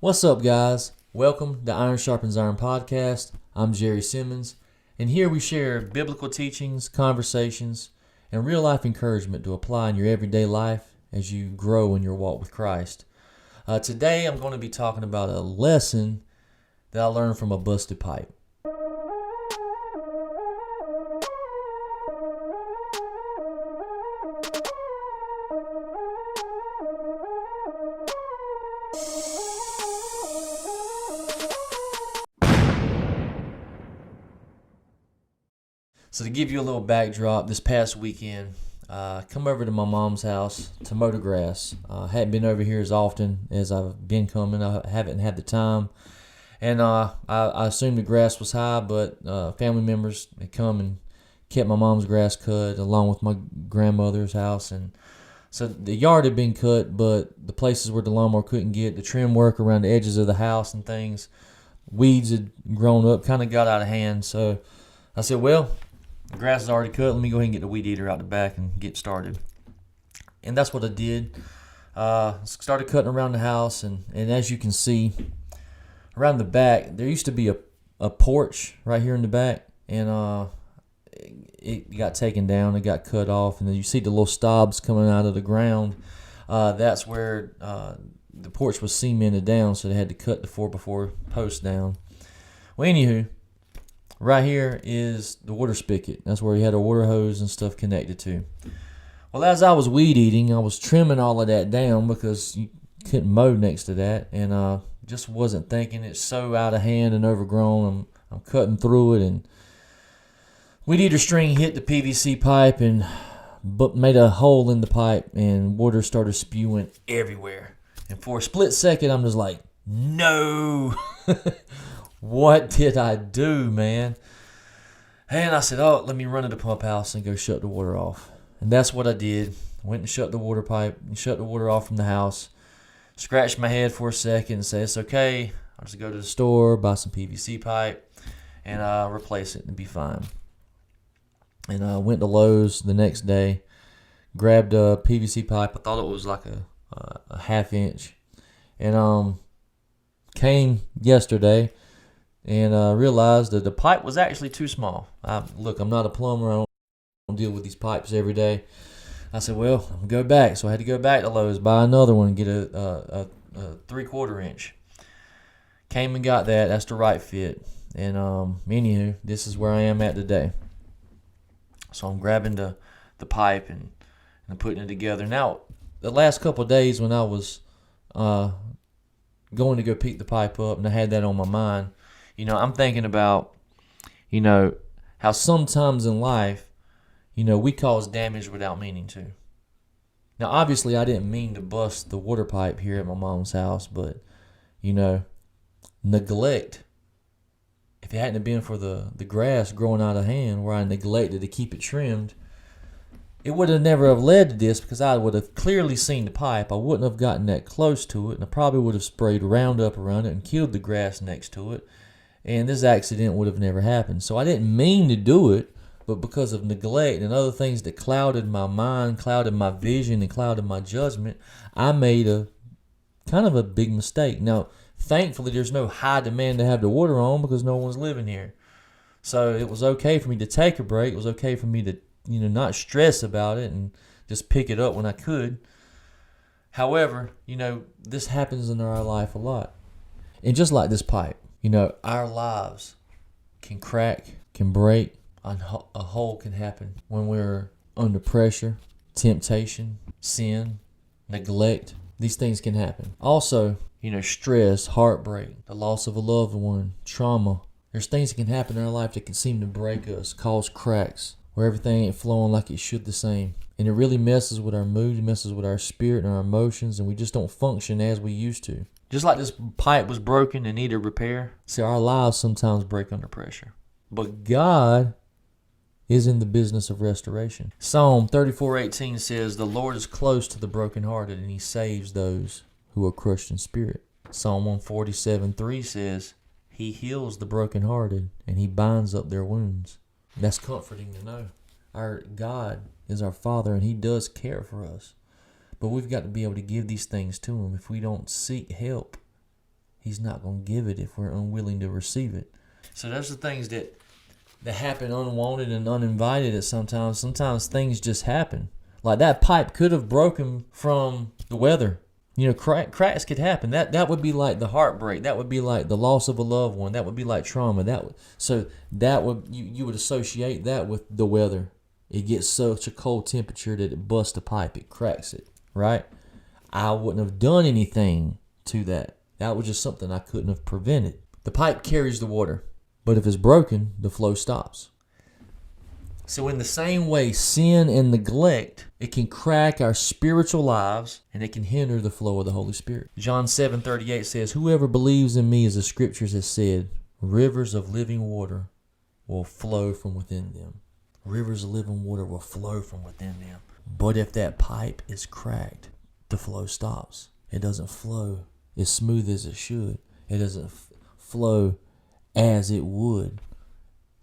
What's up, guys? Welcome to Iron Sharpens Iron podcast. I'm Jerry Simmons, and here we share biblical teachings, conversations, and real life encouragement to apply in your everyday life as you grow in your walk with Christ. Today, I'm going to be talking about a lesson that I learned from a busted pipe. So to give you a little backdrop, this past weekend, come over to my mom's house to mow the grass. Hadn't been over here as often as I've been coming. I haven't had the time. And I assumed the grass was high, but family members had come and kept my mom's grass cut along with my grandmother's house. And so the yard had been cut, but the places where the lawnmower couldn't get, the trim work around the edges of the house and things, weeds had grown up, kind of got out of hand. So I said, well, the grass is already cut. Let me go ahead and get the weed eater out the back and get started. And that's what I did. Started cutting around the house, and as you can see, around the back, there used to be a porch right here in the back, and it got taken down. It got cut off, and then you see the little stobs coming out of the ground. That's where the porch was cemented down, so they had to cut the 4x4 post down. Well, anywho, right here is the water spigot. That's where he had a water hose and stuff connected to. Well, as I was weed eating, I was trimming all of that down because you couldn't mow next to that, and just wasn't thinking. It's so out of hand and overgrown. I'm cutting through it, and weed eater string hit the PVC pipe and made a hole in the pipe, and water started spewing everywhere. And for a split second, I'm just like, no. What did I do, man? And I said, let me run to the pump house and go shut the water off. And that's what I did. Went and shut the water pipe and shut the water off from the house. Scratched my head for a second and said, it's okay. I'll just go to the store, buy some PVC pipe, and replace it and be fine. And I went to Lowe's the next day, grabbed a PVC pipe. I thought it was like a half inch. And came yesterday and realized that the pipe was actually too small. Look, I'm not a plumber. I don't deal with these pipes every day. I said, well, I'm going to go back. So I had to go back to Lowe's, buy another one, and get a 3/4 inch. Came and got that. That's the right fit. And anywho, this is where I am at today. So I'm grabbing the pipe and putting it together. Now, the last couple of days when I was going to go pick the pipe up and I had that on my mind, I'm thinking about, how sometimes in life, we cause damage without meaning to. Now, obviously, I didn't mean to bust the water pipe here at my mom's house, but, neglect. If it hadn't been for the grass growing out of hand where I neglected to keep it trimmed, it would have never have led to this, because I would have clearly seen the pipe. I wouldn't have gotten that close to it, and I probably would have sprayed Roundup around it and killed the grass next to it. And this accident would have never happened. So I didn't mean to do it, but because of neglect and other things that clouded my mind, clouded my vision, and clouded my judgment, I made a kind of a big mistake. Now, thankfully, there's no high demand to have the water on because no one's living here. So it was okay for me to take a break. It was okay for me to, not stress about it and just pick it up when I could. However, this happens in our life a lot. And just like this pipe, our lives can crack, can break, a hole can happen when we're under pressure, temptation, sin, neglect. These things can happen. Also, stress, heartbreak, the loss of a loved one, trauma. There's things that can happen in our life that can seem to break us, cause cracks, where everything ain't flowing like it should the same. And it really messes with our mood, it messes with our spirit and our emotions, and we just don't function as we used to. Just like this pipe was broken and needed repair. See, our lives sometimes break under pressure. But God is in the business of restoration. Psalm 34:18 says, the Lord is close to the brokenhearted, and he saves those who are crushed in spirit. Psalm 147:3 says, he heals the brokenhearted, and he binds up their wounds. That's comforting to know. Our God is our Father, and he does care for us. But we've got to be able to give these things to him. If we don't seek help, He's not going to give it if we're unwilling to receive it. So those are things that happen unwanted and uninvited at sometimes. Sometimes things just happen. Like that pipe could have broken from the weather. Cracks could happen. That would be like the heartbreak. That would be like the loss of a loved one. That would be like trauma. You would associate that with the weather. It gets such a cold temperature that it busts the pipe. It cracks it, right? I wouldn't have done anything to that. That was just something I couldn't have prevented. The pipe carries the water, but if it's broken, the flow stops. So in the same way, sin and neglect, it can crack our spiritual lives and it can hinder the flow of the Holy Spirit. John 7:38 says, "Whoever believes in me, as the scriptures have said, rivers of living water will flow from within them." Rivers of living water will flow from within them. But if that pipe is cracked, the flow stops. It doesn't flow as smooth as it should. It doesn't flow as it would.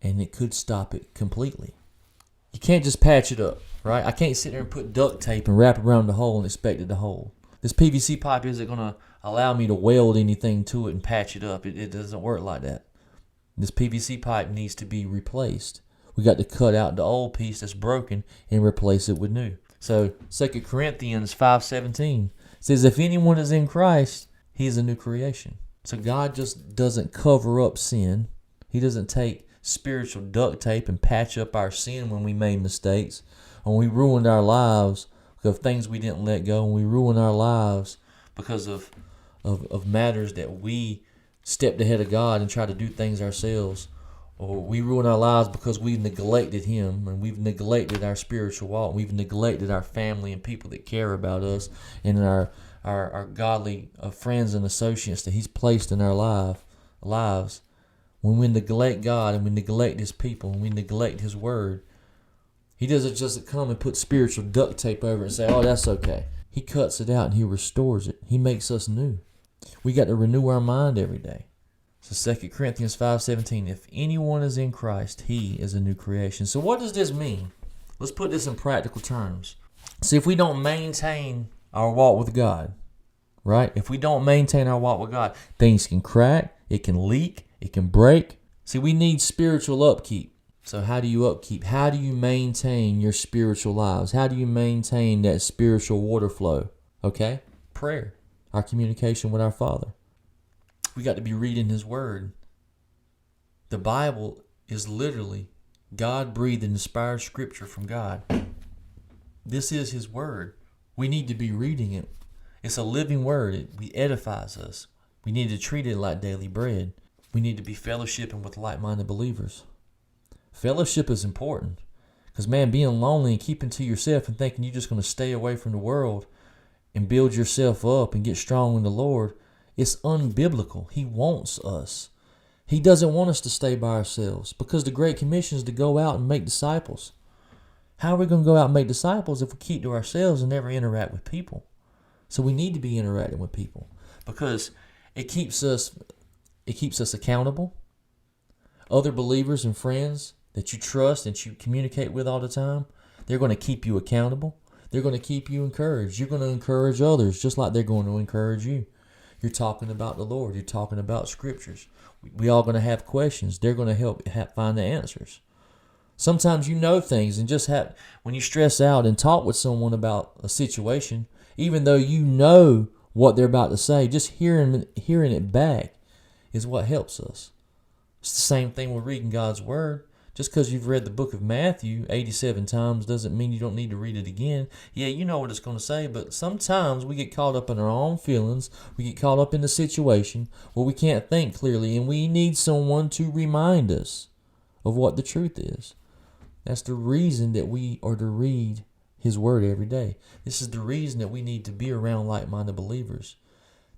And it could stop it completely. You can't just patch it up, right? I can't sit there and put duct tape and wrap around the hole and expect it to hold. This PVC pipe isn't going to allow me to weld anything to it and patch it up. It doesn't work like that. This PVC pipe needs to be replaced. We got to cut out the old piece that's broken and replace it with new. So 2 Corinthians 5:17 says, "If anyone is in Christ, he is a new creation." So God just doesn't cover up sin. He doesn't take spiritual duct tape and patch up our sin when we made mistakes, when we ruined our lives because of things we didn't let go, and we ruined our lives because of matters that we stepped ahead of God and tried to do things ourselves, or we ruin our lives because we've neglected Him and we've neglected our spiritual walk. We've neglected our family and people that care about us and our godly friends and associates that He's placed in our lives. When we neglect God and we neglect His people and we neglect His word, He doesn't just come and put spiritual duct tape over it and say, "Oh, that's okay." He cuts it out and He restores it. He makes us new. We got to renew our mind every day. So 2 Corinthians 5:17, "If anyone is in Christ, he is a new creation." So what does this mean? Let's put this in practical terms. See, if we don't maintain our walk with God, right? If we don't maintain our walk with God, things can crack, it can leak, it can break. See, we need spiritual upkeep. So how do you upkeep? How do you maintain your spiritual lives? How do you maintain that spiritual water flow? Okay? Prayer. Our communication with our Father. We got to be reading His Word. The Bible is literally God-breathed and inspired scripture from God. This is His Word. We need to be reading it. It's a living Word. It edifies us. We need to treat it like daily bread. We need to be fellowshipping with like-minded believers. Fellowship is important. Because, man, being lonely and keeping to yourself and thinking you're just going to stay away from the world and build yourself up and get strong in the Lord, it's unbiblical. He wants us. He doesn't want us to stay by ourselves, because the Great Commission is to go out and make disciples. How are we going to go out and make disciples if we keep to ourselves and never interact with people? So we need to be interacting with people, because it keeps us accountable. Other believers and friends that you trust, that you communicate with all the time, they're going to keep you accountable. They're going to keep you encouraged. You're going to encourage others just like they're going to encourage you. You're talking about the Lord. You're talking about scriptures. We all going to have questions. They're going to help find the answers. Sometimes you know things, and just when you stress out and talk with someone about a situation, even though you know what they're about to say, just hearing it back is what helps us. It's the same thing with reading God's Word. Just because you've read the book of Matthew 87 times doesn't mean you don't need to read it again. Yeah, you know what it's going to say, but sometimes we get caught up in our own feelings. We get caught up in the situation where we can't think clearly, and we need someone to remind us of what the truth is. That's the reason that we are to read His Word every day. This is the reason that we need to be around like-minded believers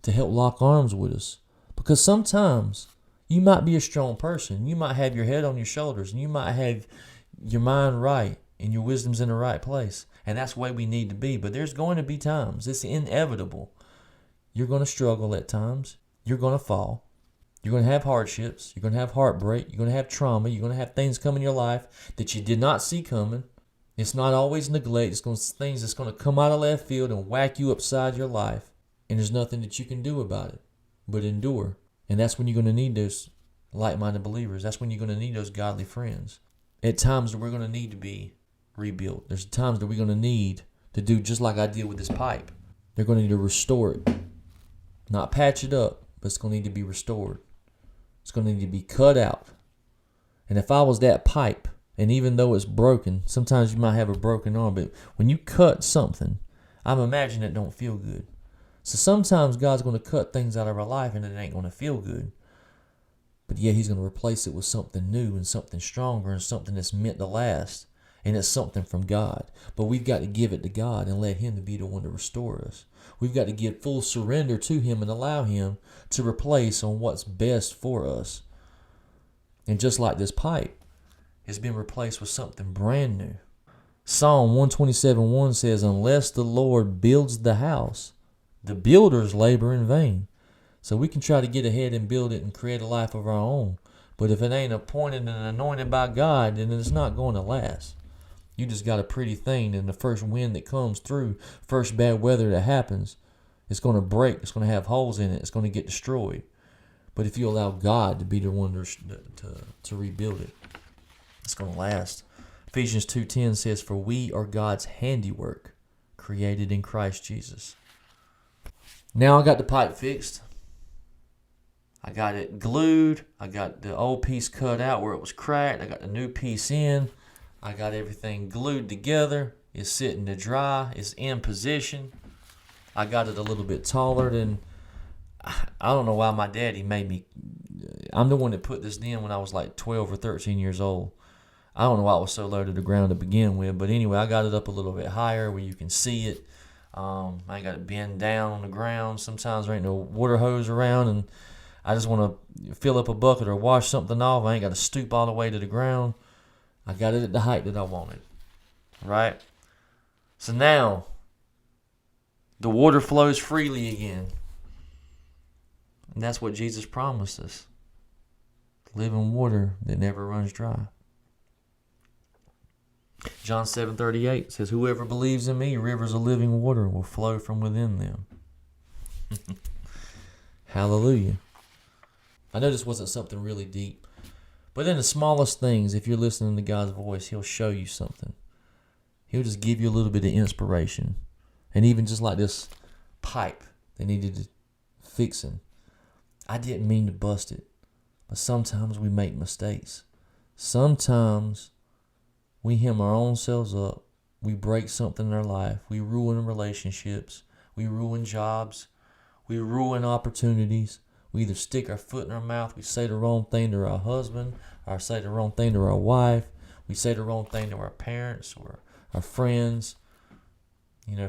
to help lock arms with us. Because sometimes you might be a strong person. You might have your head on your shoulders, and you might have your mind right and your wisdom's in the right place. And that's the way we need to be. But there's going to be times, it's inevitable. You're going to struggle at times. You're going to fall. You're going to have hardships. You're going to have heartbreak. You're going to have trauma. You're going to have things come in your life that you did not see coming. It's not always neglect. It's things that's going to come out of left field and whack you upside your life. And there's nothing that you can do about it. but endure. And that's when you're going to need those like-minded believers. That's when you're going to need those godly friends. At times that we're going to need to be rebuilt. There's times that we're going to need to do just like I did with this pipe. They're going to need to restore it. Not patch it up, but it's going to need to be restored. It's going to need to be cut out. And if I was that pipe, and even though it's broken, sometimes you might have a broken arm, but when you cut something, I'm imagining it don't feel good. So sometimes God's going to cut things out of our life and it ain't going to feel good. But yet he's going to replace it with something new and something stronger and something that's meant to last. And it's something from God. But we've got to give it to God and let him to be the one to restore us. We've got to give full surrender to him and allow him to replace on what's best for us. And just like this pipe, it's been replaced with something brand new. Psalm 127:1 says, unless the Lord builds the house, the builders labor in vain. So we can try to get ahead and build it and create a life of our own. But if it ain't appointed and anointed by God, then it's not going to last. You just got a pretty thing, and the first wind that comes through, first bad weather that happens, it's going to break. It's going to have holes in it. It's going to get destroyed. But if you allow God to be the one to rebuild it, it's going to last. Ephesians 2:10 says, for we are God's handiwork, created in Christ Jesus. Now I got the pipe fixed. I got it glued. I got the old piece cut out where it was cracked. I got the new piece in. I got everything glued together. It's sitting to dry. It's in position. I got it a little bit taller than, I don't know why my daddy made me. I'm the one that put this in when I was like 12 or 13 years old. I don't know why it was so low to the ground to begin with. But anyway, I got it up a little bit higher where you can see it. I got it bend down on the ground. Sometimes there ain't no water hose around and I just want to fill up a bucket or wash something off. I ain't got to stoop all the way to the ground. I got it at the height that I wanted. Right? So now, the water flows freely again. And that's what Jesus promised us. Living water that never runs dry. John 7:38 says, whoever believes in me, rivers of living water will flow from within them. Hallelujah. I know this wasn't something really deep, but in the smallest things, if you're listening to God's voice, he'll show you something. He'll just give you a little bit of inspiration. And even just like this pipe they needed fixing. I didn't mean to bust it, but sometimes we make mistakes. Sometimes we hem our own selves up. We break something in our life. We ruin relationships. We ruin jobs. We ruin opportunities. We either stick our foot in our mouth, we say the wrong thing to our husband, or say the wrong thing to our wife, we say the wrong thing to our parents or our friends,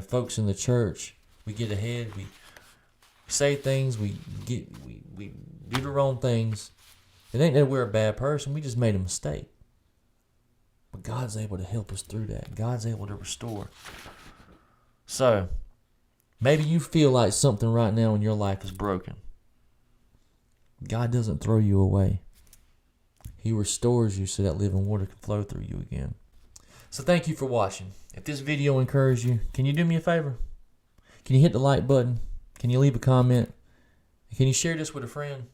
folks in the church. We get ahead, we say things, we do the wrong things. It ain't that we're a bad person, we just made a mistake. But God's able to help us through that. God's able to restore. So, maybe you feel like something right now in your life is broken. God doesn't throw you away. He restores you so that living water can flow through you again. So thank you for watching. If this video encouraged you, can you do me a favor? Can you hit the like button? Can you leave a comment? Can you share this with a friend?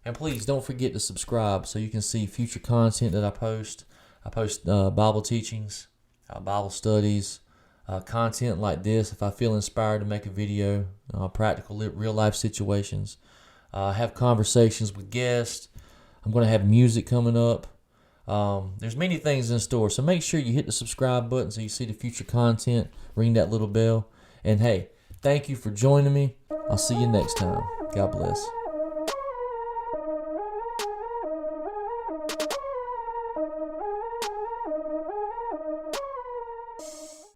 And please don't forget to subscribe so you can see future content that I post. I post Bible teachings, Bible studies, content like this. If I feel inspired to make a video, practical real life situations. Have conversations with guests. I'm going to have music coming up. There's many things in store. So make sure you hit the subscribe button so you see the future content. Ring that little bell. And hey, thank you for joining me. I'll see you next time. God bless.